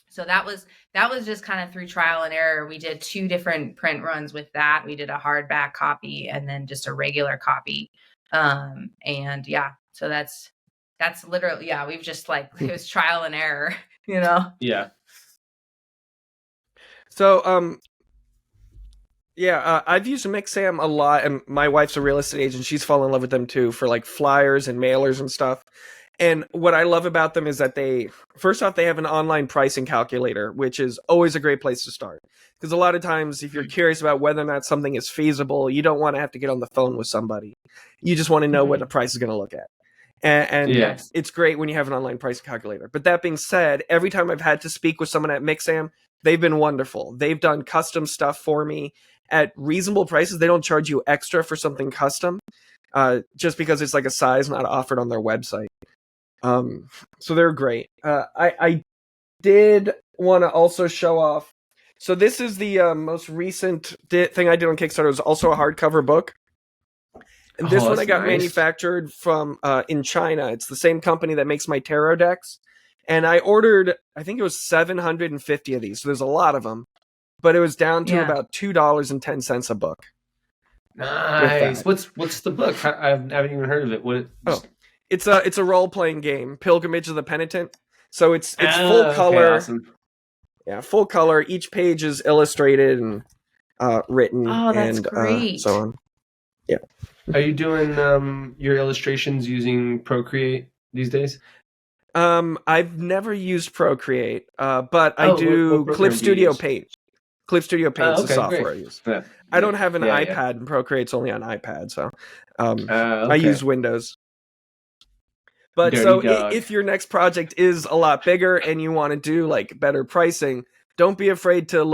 So that was just kind of through trial and error. We did 2 different print runs with that. We did a hardback copy and then just a regular copy. And yeah, so that's literally, yeah, we've just like, it was trial and error, you know? Yeah. So, yeah, I've used Mixam a lot, and my wife's a real estate agent. She's fallen in love with them too for like flyers and mailers and stuff. And what I love about them is that first off, they have an online pricing calculator, which is always a great place to start. Because a lot of times, if you're curious about whether or not something is feasible, you don't want to have to get on the phone with somebody. You just want to know what the price is going to look at. And Yes. it's great when you have an online pricing calculator. But that being said, every time I've had to speak with someone at Mixam, they've been wonderful. They've done custom stuff for me at reasonable prices. They don't charge you extra for something custom, just because it's like a size not offered on their website. So they're great. I did want to also show off. So this is the most recent thing I did on Kickstarter. It was also a hardcover book. And this one I got manufactured from in China. It's the same company that makes my tarot decks. And I ordered, I think it was 750 of these. So there's a lot of them. But it was down to about $2.10 a book. Nice. What's the book? I haven't even heard of it. It's a role playing game, Pilgrimage of the Penitent. So it's full color. Okay, awesome. Yeah, full color. Each page is illustrated and written. Oh, that's and great. so on. Yeah. Are you doing your illustrations using Procreate these days? I've never used Procreate, but I do Clip Studio Paint. Clip Studio Paint's the software I use. Yeah. I don't have an iPad, and Procreate's only on iPad, so Okay. I use Windows. But if your next project is a lot bigger and you want to do like better pricing, don't be afraid to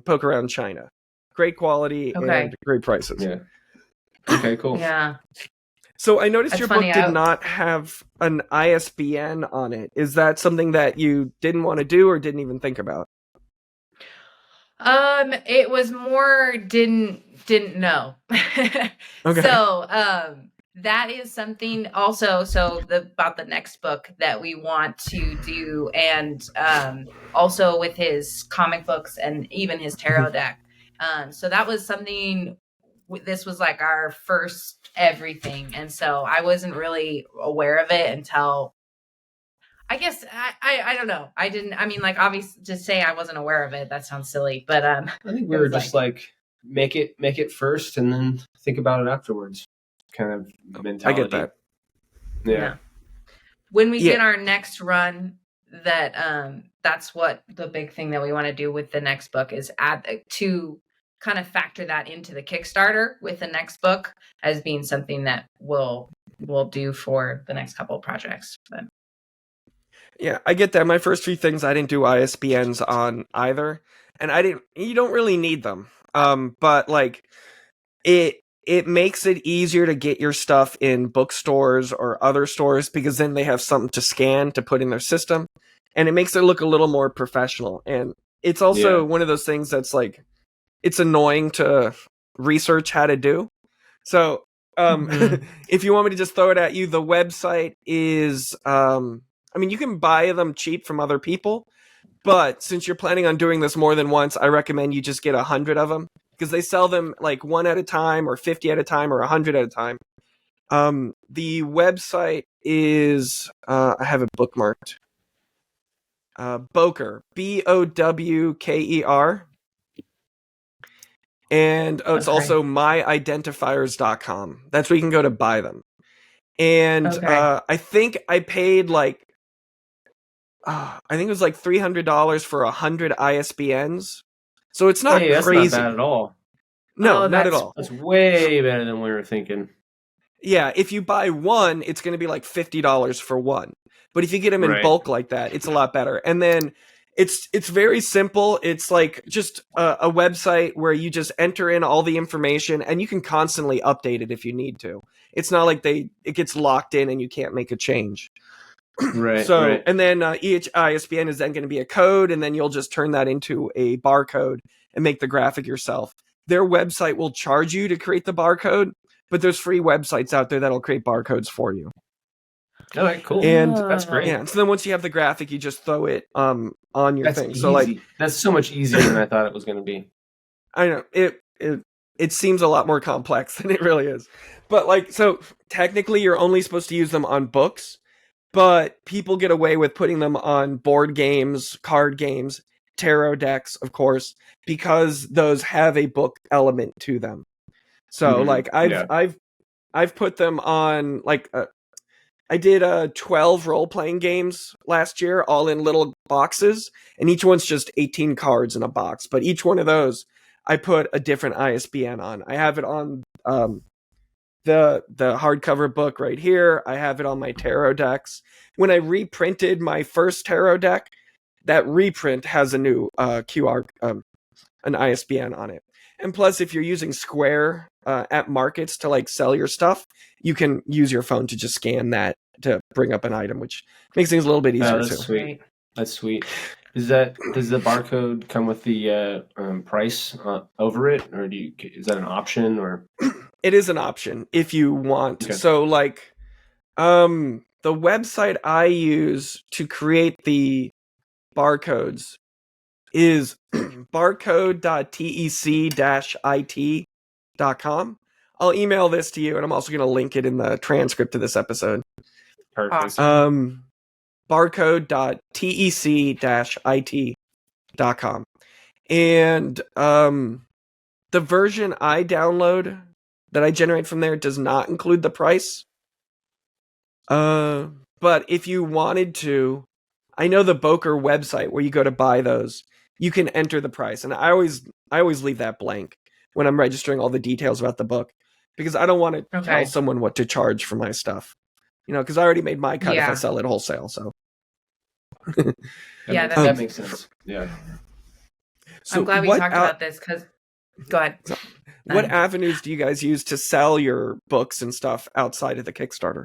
poke around China. Great quality and great prices. Yeah. Okay, cool. Yeah. So I noticed your book did not have an ISBN on it. Is that something that you didn't want to do or didn't even think about? It was more didn't know. Okay. So, that is something also, about the next book that we want to do, and also with his comic books and even his tarot deck. So that was something, this was like our first everything. And so I wasn't really aware of it until, I guess, I don't know. Obviously, to say I wasn't aware of it, that sounds silly, but I think we were just like make it first and then think about it afterwards kind of mentality. I get that. Yeah. When we get our next run, that's what the big thing that we want to do with the next book is add to kind of factor that into the Kickstarter with the next book as being something that we'll do for the next couple of projects. But yeah, I get that. My first few things I didn't do ISBNs on either, and you don't really need them. But like it makes it easier to get your stuff in bookstores or other stores because then they have something to scan to put in their system, and it makes it look a little more professional. And it's also one of those things that's like, it's annoying to research how to do. So if you want me to just throw it at you, the website is, you can buy them cheap from other people, but since you're planning on doing this more than once, I recommend you just get 100 of them because they sell them like 1 at a time or 50 at a time or 100 at a time. The website is, I have it bookmarked. Bowker, BOWKER. And it's also myidentifiers.com. That's where you can go to buy them. And I think I paid like, I think it was like $300 for 100 ISBNs. So it's not crazy. That's not bad at all. No, not at all. That's way better than we were thinking. Yeah, if you buy one, it's going to be like $50 for one. But if you get them in bulk like that, it's a lot better. And then it's very simple. It's like just a website where you just enter in all the information and you can constantly update it if you need to. It's not like it gets locked in and you can't make a change. Right. So, right. and then each ISBN is then going to be a code, and then you'll just turn that into a barcode and make the graphic yourself. Their website will charge you to create the barcode, but there's free websites out there that'll create barcodes for you. All right, cool. And that's great. Yeah, so then once you have the graphic, you just throw it on your That's thing. easy. So like, that's so much easier than I thought it was going to be. I know it seems a lot more complex than it really is. But like, so technically you're only supposed to use them on books, but people get away with putting them on board games, card games, tarot decks, of course, because those have a book element to them. So like I've put them on like I did 12 role-playing games last year, all in little boxes, and each one's just 18 cards in a box. But each one of those, I put a different ISBN on. I have it on the hardcover book right here. I have it on my tarot decks. When I reprinted my first tarot deck, that reprint has a new QR, an ISBN on it. And plus, if you're using Square at markets to like sell your stuff, you can use your phone to just scan that to bring up an item, which makes things a little bit easier that's too. Sweet. That's sweet. Does the barcode come with the price over it, or is that an option, or? It is an option if you want. Okay. So like, the website I use to create the barcodes is barcode.tec-it.com. I'll email this to you, and I'm also going to link it in the transcript of this episode. Perfect. Barcode.tec-it.com. And the version I download that I generate from there does not include the price. But if you wanted to, I know the Boker website where you go to buy those, you can enter the price. And I always leave that blank when I'm registering all the details about the book, because I don't want to tell someone what to charge for my stuff. You know, because I already made my cut if I sell it wholesale. So that makes sense. Yeah. So I'm glad we talked about this because go ahead. What avenues do you guys use to sell your books and stuff outside of the Kickstarter?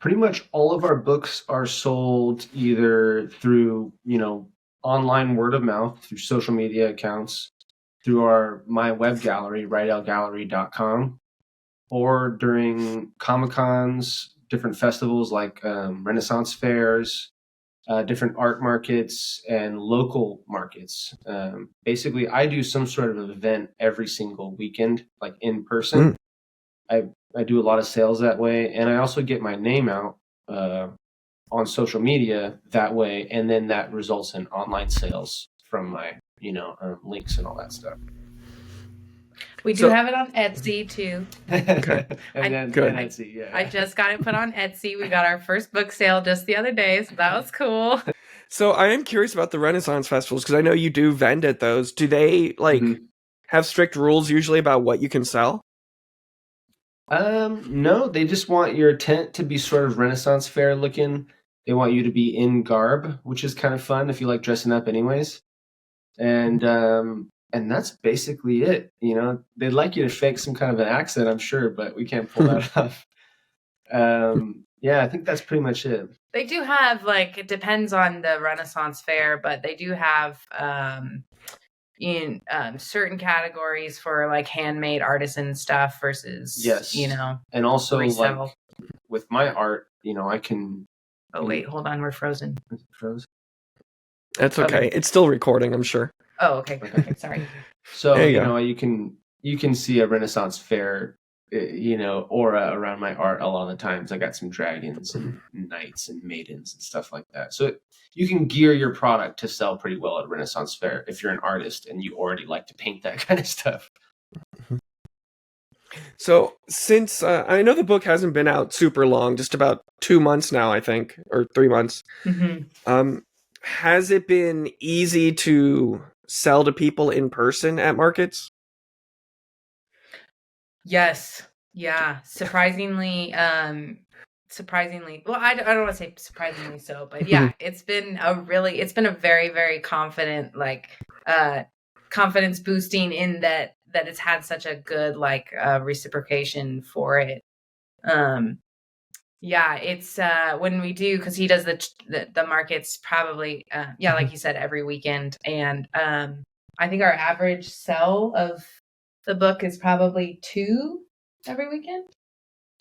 Pretty much all of our books are sold either through, online word of mouth, through social media accounts, through my web gallery, riedelgallery.com, or during Comic-Cons, different festivals like Renaissance fairs, different art markets, and local markets. Basically, I do some sort of event every single weekend, like in person. I do a lot of sales that way, and I also get my name out on social media that way, and then that results in online sales from my links and all that stuff. We do have it on Etsy too. Okay. Etsy, yeah. I just got it put on Etsy. We got our first book sale just the other day, so that was cool. So I am curious about the Renaissance festivals, because I know you do vend at those. Do they have strict rules usually about what you can sell? No, they just want your tent to be sort of Renaissance fair looking. They want you to be in garb, which is kind of fun if you like dressing up anyways. And that's basically it. They'd like you to fake some kind of an accent, I'm sure, but we can't pull that off. I think that's pretty much it. They do have, it depends on the Renaissance fair, but they do have in certain categories for handmade artisan stuff versus and also resell. With my art, I can. Oh wait, hold on, we're frozen. Froze. That's okay. It's still recording, I'm sure. Oh, okay. Perfect. Sorry. So you can see a Renaissance fair, aura around my art a lot of the times. I got some dragons and knights and maidens and stuff like that. So you can gear your product to sell pretty well at Renaissance fair if you're an artist and you already like to paint that kind of stuff. So since I know the book hasn't been out super long, just about 2 months now, I think, or 3 months. Mm-hmm. Has it been easy to sell to people in person at markets? Yes. Yeah. Surprisingly, well, I don't want to say surprisingly so, but yeah, it's been a very, very confident, confidence boosting in that it's had such a good, reciprocation for it. Yeah, it's when we do, because he does the markets probably like you said, every weekend. And I think our average sell of the book is probably 2 every weekend.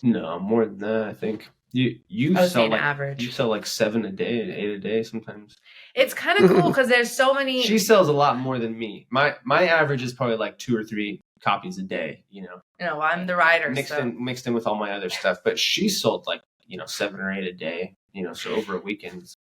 No, more than that, I think. You I was sell saying like average. you sell like 7 a day, 8 a day sometimes. It's kind of cool because there's so many. She sells a lot more than me. My average is probably like 2 or 3 copies a day. Well, I'm the writer, mixed in with all my other stuff. But she sold like 7 or 8 a day. So over a weekend, it's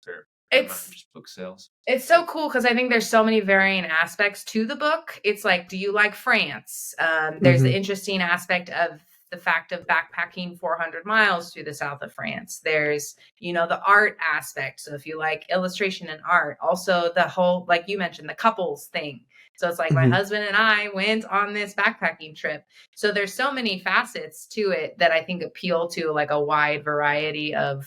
just book sales. It's so cool because I think there's so many varying aspects to the book. It's like, do you like France? There's the interesting aspect of the fact of backpacking 400 miles through the south of France. There's, the art aspect. So if you like illustration and art, also the whole, like you mentioned, the couples thing. So it's like my husband and I went on this backpacking trip. So there's so many facets to it that I think appeal to like a wide variety of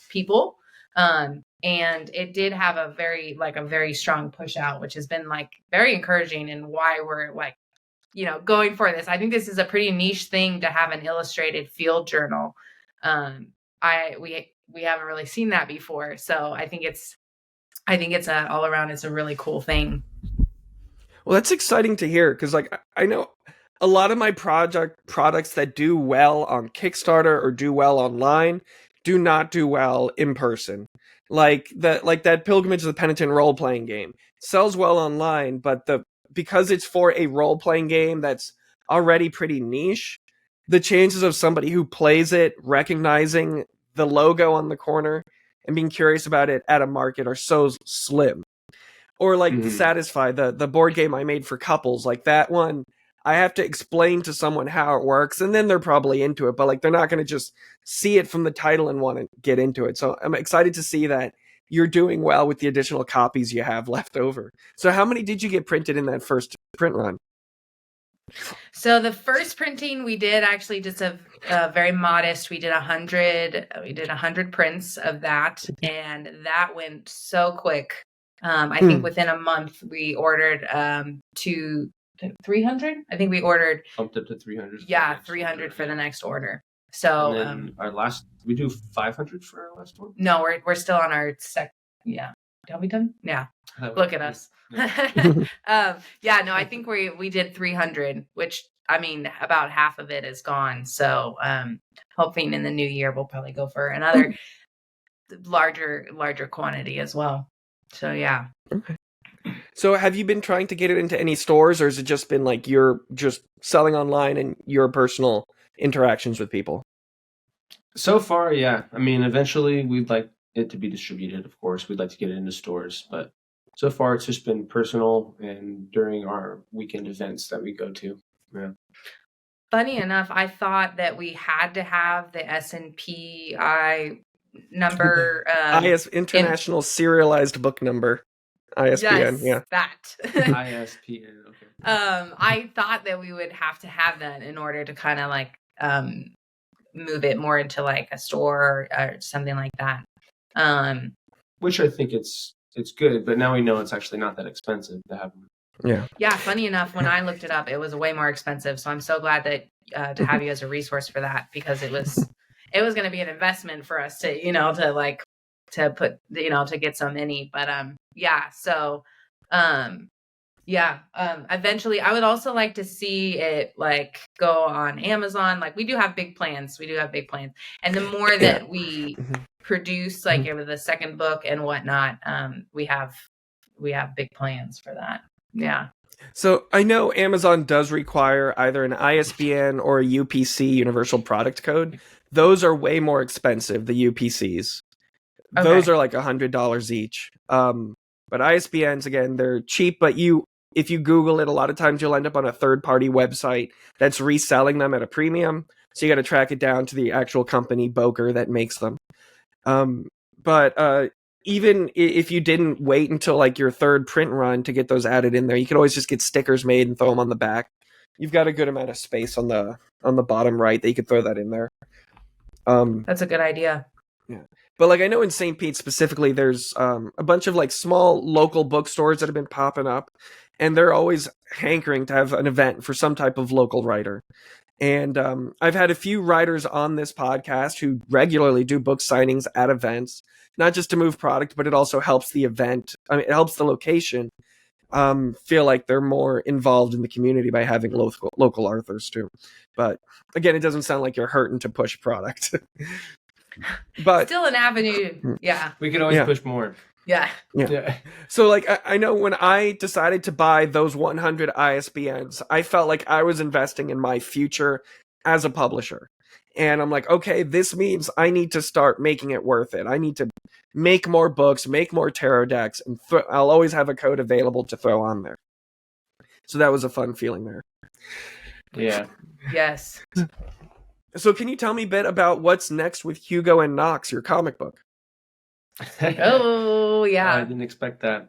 people. And it did have a very strong push out, which has been like very encouraging, and why we're like, going for this. I think this is a pretty niche thing to have an illustrated field journal. We haven't really seen that before. So I think it's all around, it's a really cool thing. Well, that's exciting to hear, because like I know a lot of my products that do well on Kickstarter or do well online do not do well in person. Like that Pilgrimage of the Penitent role-playing game sells well online, but because it's for a role-playing game that's already pretty niche, the chances of somebody who plays it recognizing the logo on the corner and being curious about it at a market are so slim. Or like Satisfy, the board game I made for couples, like that one, I have to explain to someone how it works, and then they're probably into it, but like they're not going to just see it from the title and want to get into it. So I'm excited to see that you're doing well with the additional copies you have left over. So how many did you get printed in that first print run? So the first printing we did actually just a very modest. We did 100. We did 100 prints of that, and that went so quick. I think within a month we ordered 300. I think we ordered bumped up to 300. Yeah, 300 for the next order. So and then we do 500 for our last one. No, we're still on our Yeah, have we done? Yeah, look at us. Yeah, no, I think we did 300, which I mean about half of it is gone. So hoping in the new year we'll probably go for another larger quantity as well. So yeah. Okay. So have you been trying to get it into any stores, or has it just been like you're just selling online and your personal interactions with people? So far, yeah. I mean, eventually we'd like it to be distributed, of course. We'd like to get it into stores, but so far it's just been personal and during our weekend events that we go to. Yeah. Funny enough, I thought that we had to have the SNPI number. International Serialized Book Number. ISBN, yes, yeah. That. ISBN, okay. I thought that we would have to have that in order to kind of like move it more into like a store or something like that. Which I think it's good, but now we know it's actually not that expensive to have them. Yeah. Yeah, funny enough, when I looked it up, it was way more expensive. So I'm so glad that to have you as a resource for that, because it was going to be an investment for us to, to put, to get so many. But yeah, so eventually I would also like to see it like go on Amazon. Like we do have big plans. And the more that we produce, like with the second book and whatnot, we have big plans for that. Yeah. So I know Amazon does require either an ISBN or a UPC, Universal Product Code. Those are way more expensive, the UPCs. Okay. Those are like $100 each. But ISBNs, again, they're cheap, but if you Google it, a lot of times you'll end up on a third-party website that's reselling them at a premium. So you got to track it down to the actual company, Boker, that makes them. But even if you didn't wait until like your third print run to get those added in there, you could always just get stickers made and throw them on the back. You've got a good amount of space on the bottom right that you could throw that in there. That's a good idea. Yeah. But like I know in St. Pete specifically, there's a bunch of like small local bookstores that have been popping up, and they're always hankering to have an event for some type of local writer. And I've had a few writers on this podcast who regularly do book signings at events, not just to move product, but it also helps the event. I mean, it helps the location feel like they're more involved in the community by having local authors too. But again, it doesn't sound like you're hurting to push product. But still an avenue. Yeah. We can always push more. Yeah. So like I know when I decided to buy those 100 ISBNs, I felt like I was investing in my future as a publisher. And I'm like, okay, this means I need to start making it worth it. I need to make more books, make more tarot decks, and I'll always have a code available to throw on there. So that was a fun feeling there. Yeah. Yes. So can you tell me a bit about what's next with Hugo and Knox, your comic book? Oh, yeah. I didn't expect that.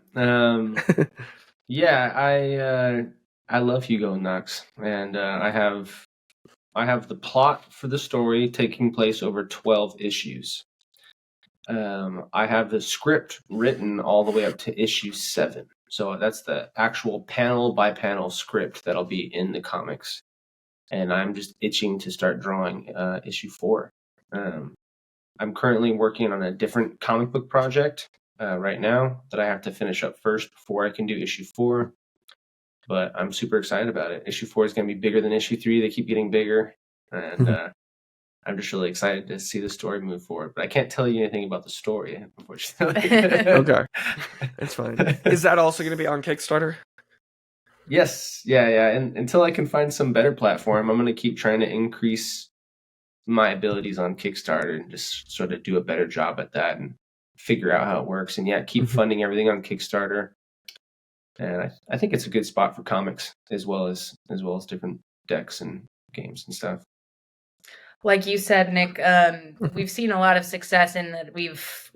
Yeah, I love Hugo and Knox, and I have the plot for the story taking place over 12 issues. I have the script written all the way up to issue 7. So that's the actual panel by panel script that'll be in the comics. And I'm just itching to start drawing issue 4. I'm currently working on a different comic book project right now that I have to finish up first before I can do issue 4. But I'm super excited about it. Issue 4 is going to be bigger than issue 3. They keep getting bigger. And I'm just really excited to see the story move forward. But I can't tell you anything about the story, unfortunately. Okay. That's fine. Is that also going to be on Kickstarter? Yes. Yeah. And until I can find some better platform, I'm going to keep trying to increase my abilities on Kickstarter and just sort of do a better job at that and figure out how it works. And keep funding everything on Kickstarter. And I think it's a good spot for comics as well as different decks and games and stuff. Like you said, Nick, we've seen a lot of success in that we've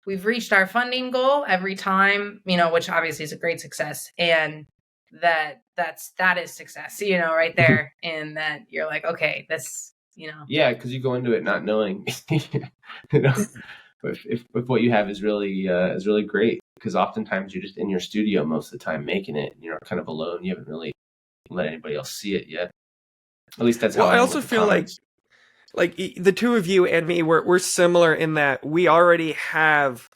reached our funding goal every time, which obviously is a great success. And that is success, right there. And that you're like, okay, this, Yeah, because you go into it not knowing, if what you have is really great. Because oftentimes you're just in your studio most of the time making it. And you're kind of alone. You haven't really let anybody else see it yet. At least that's how I also feel like the two of you and me, we're similar in that we already have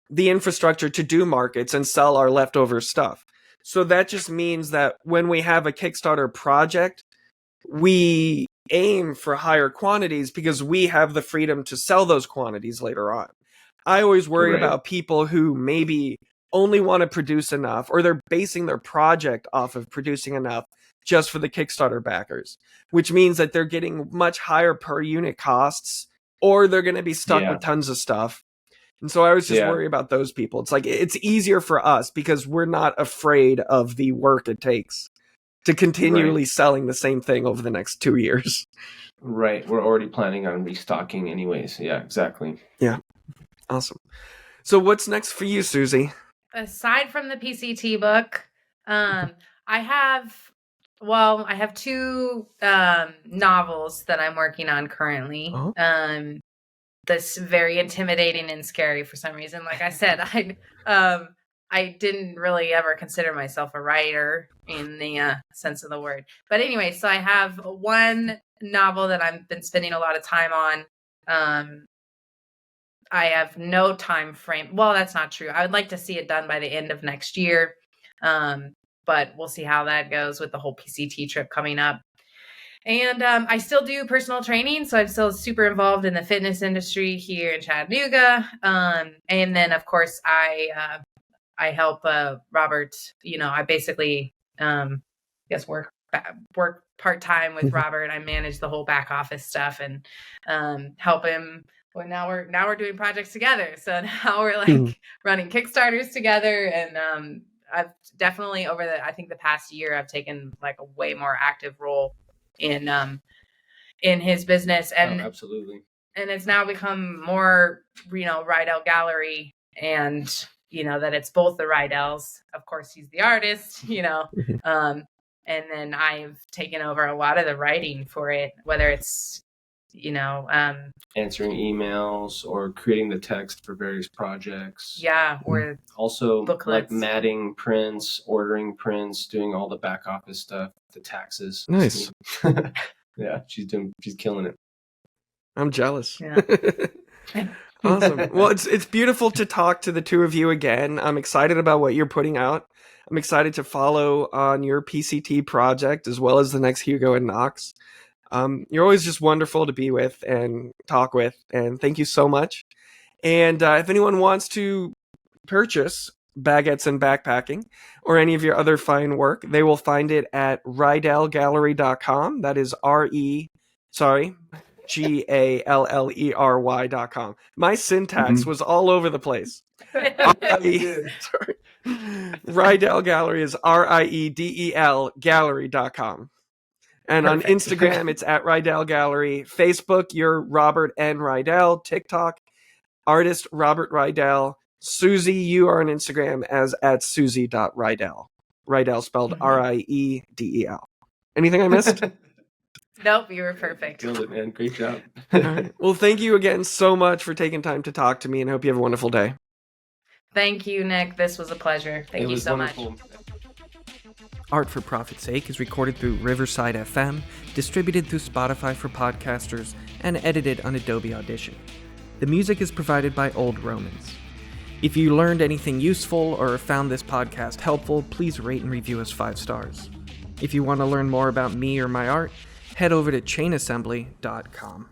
the infrastructure to do markets and sell our leftover stuff. So that just means that when we have a Kickstarter project, we aim for higher quantities because we have the freedom to sell those quantities later on. I always worry about people who maybe only want to produce enough, or they're basing their project off of producing enough just for the Kickstarter backers, which means that they're getting much higher per unit costs, or they're going to be stuck with tons of stuff. And so I always just worry about those people. It's like, it's easier for us because we're not afraid of the work it takes to continually selling the same thing over the next 2 years. Right. We're already planning on restocking anyways. Yeah, exactly. Yeah. Awesome. So what's next for you, Suzie? Aside from the PCT book, I have 2 novels that I'm working on currently. Oh. That's very intimidating and scary for some reason. Like I said, I didn't really ever consider myself a writer in the sense of the word. But anyway, so I have one novel that I've been spending a lot of time on. I have no time frame. Well, that's not true. I would like to see it done by the end of next year. But we'll see how that goes with the whole PCT trip coming up. And I still do personal training, so I'm still super involved in the fitness industry here in Chattanooga. And then, of course, I help Robert. I basically work part-time with Robert. I manage the whole back office stuff and help him. Well, now we're doing projects together. So now we're running Kickstarters together, and I've definitely over the past year I've taken like a way more active role in his business, and absolutely. And it's now become more Riedel Gallery, and that it's both the Riedels. Of course, he's the artist, and then I've taken over a lot of the writing for it, whether it's answering emails or creating the text for various projects. Yeah, or also booklets. like matting prints, ordering prints, doing all the back office stuff, the taxes. Nice. Yeah, she's killing it. I'm jealous. Yeah. Awesome. Well, it's beautiful to talk to the two of you again. I'm excited about what you're putting out. I'm excited to follow on your PCT project as well as the next Hugo and Knox. You're always just wonderful to be with and talk with, and thank you so much. And if anyone wants to purchase Baguettes and Backpacking or any of your other fine work, they will find it at riedelgallery.com. That is GALLERY.com. My syntax was all over the place. Riedel Gallery is RIEDEL gallery.com. And Perfect. on Instagram, it's at Riedel Gallery. Facebook, you're Robert N. Riedel. TikTok, artist Robert Riedel. Suzie, you are on Instagram as at Suzie.Riedel. Riedel spelled RIEDEL. Anything I missed? Nope, you were perfect. Killed it, man. Great job. All right. Well, thank you again so much for taking time to talk to me, and hope you have a wonderful day. Thank you, Nick. This was a pleasure. Thank you so much. Art for Profit's Sake is recorded through Riverside FM, distributed through Spotify for podcasters, and edited on Adobe Audition. The music is provided by Old Romans. If you learned anything useful or found this podcast helpful, please rate and review us 5 stars. If you want to learn more about me or my art, head over to chainassembly.com.